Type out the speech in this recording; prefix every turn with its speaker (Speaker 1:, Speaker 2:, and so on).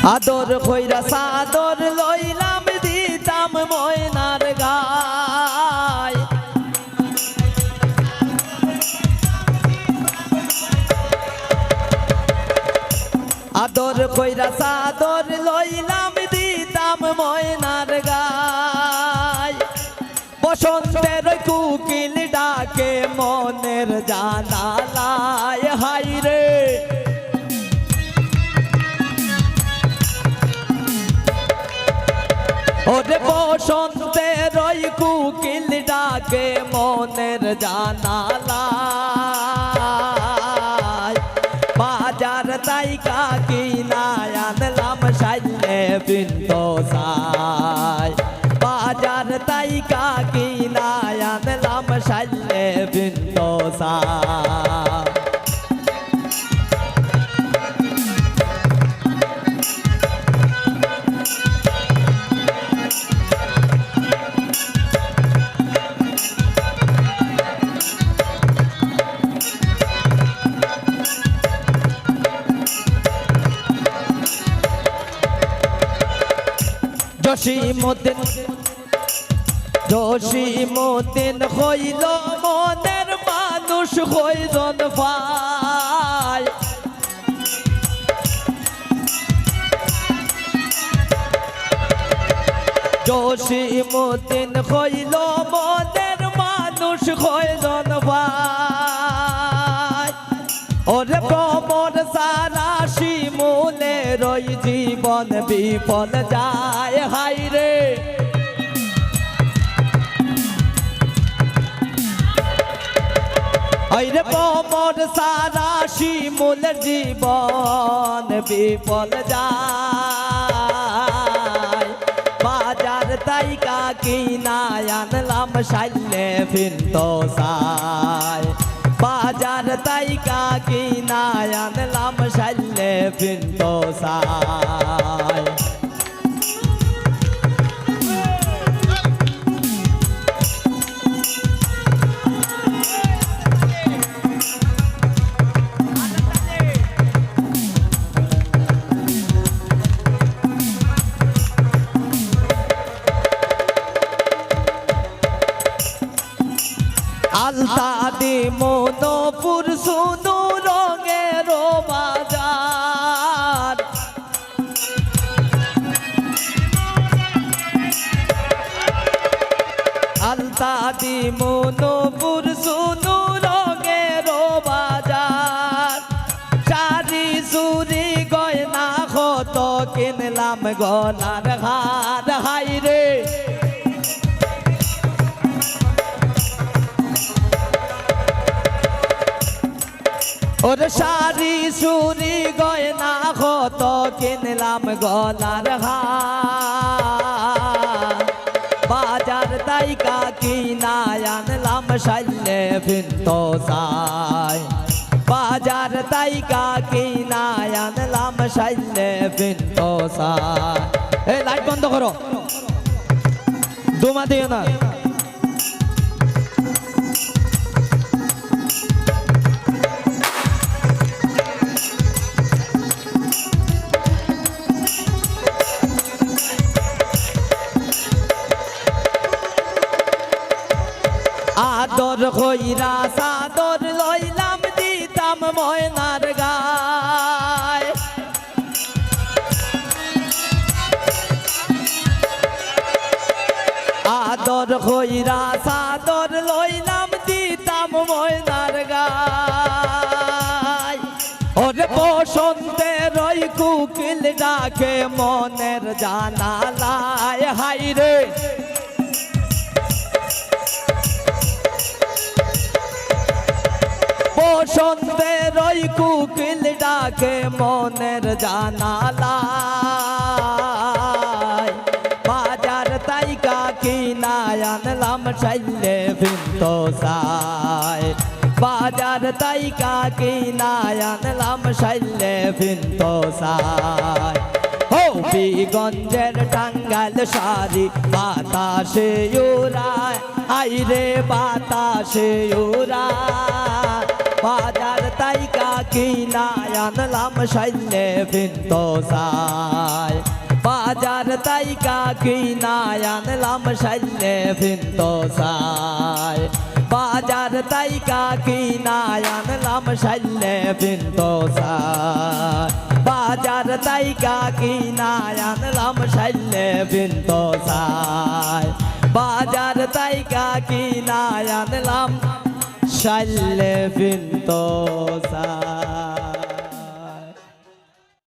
Speaker 1: আদর কইরা সাদর লইলাম দিতাম ময়নার গায় আদর কইরা সাদর লইলাম দিতাম ময়নার গায় বসন্তের কুকিল ডাকে মনের জানালায় হাইরে ওরে বসন্তের কুকিল ডাকে মনের জানালায় বাজার তাইকা কিনা আনলাম সাইলে বিন্দু সাই বাজার তাইকা কিনা আনলাম সাইলে বিন্দু সাই জসিমুদ্দিন হইল মনের মানুষ কয়জন পায় জসিমুদ্দিন হইল মনের মানুষ কয়জন পায় ওরে প্রমোদ সারা শিমুলের ওই জীবন বিফল যায় হাইরে আইরে প্রমোদ সারা শিমুলের জীবন বিফল যায় বাজার তাইকা কিনা আনলাম সাইলে বিন্দু সাই বাজার তাইকা কিনা আনলাম সাইলে বিন্দু সাই আলতা দি মনোপুর সুনু রঙের বাজার আলতা দি মনোপুর সুনু রঙের বাজার চারি চুরি গয়না কত কিনলাম গলার হার হাইরে ওরে শাড়ি চুরি গয়না কত কিনলাম গলার হার বাজার তাইকা কিনা আনলাম সাইলে বিন্দু সাই বাজার তাইকা কিনা আনলাম সাইলে বিন্দু সাই এই লাইট বন্ধ করো দুমা দিও না আদর কইরা সাদর লইলাম দিতাম ময়নার গায় আদর কইরা সাদর লইলাম দিতাম ময়নার গায় ওরে বসন্তের কুকিল ডাকে মনের জানালায় হাইরে বসন্তের কুকিল ডাকে মনের জানালায় বাজার তাইকা কিনা আনলাম সাইলে বিন্দু সাই বাজার তাইকা কিনা আনলাম সাইলে বিন্দু সাই হবিগঞ্জের টাঙ্গাইল শাড়ি বাতাসে উড়ায় আইরে বাতাসে উড়ায় বাজার তাইকা কিনা আনলাম সাইলে বিন্দু সাই তাই কাকি না আনলাম সাইলে ফিনতো সাই বাজার তাই কাকি না আনলাম সাইলে ফিনতো সাই বাজার তাই কাকি না আনলাম সাইলে ফিনতো সাই বাজার তাই কাকি না আনলাম সাইলে ফিনতো সাই